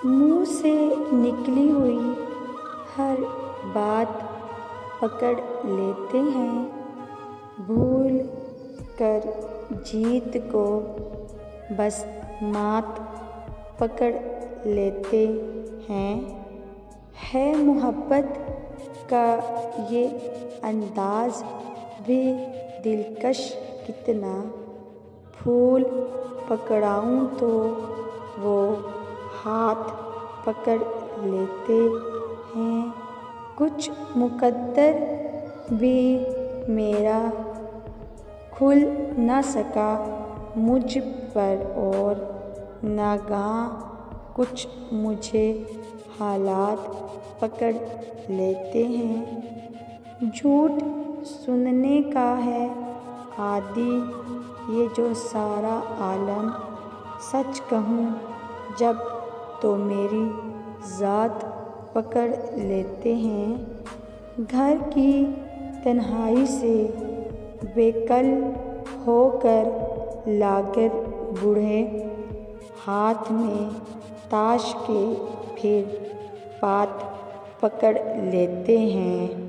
मुँह से निकली हुई हर बात पकड़ लेते हैं, भूल कर जीत को बस मात पकड़ लेते हैं। है मोहब्बत का ये अंदाज भी दिलकश कितना, फूल पकड़ाऊँ तो वो हाथ पकड़ लेते हैं। कुछ मुकद्दर भी मेरा खुल न सका मुझ पर, और नागाह कुछ मुझे हालात पकड़ लेते हैं। झूठ सुनने का है आदी ये जो सारा आलम, सच कहूँ जब तो मेरी ज़ात पकड़ लेते हैं। घर की तन्हाई से बेकल होकर लागर बूढ़े, हाथ में ताश के फिर पात पकड़ लेते हैं।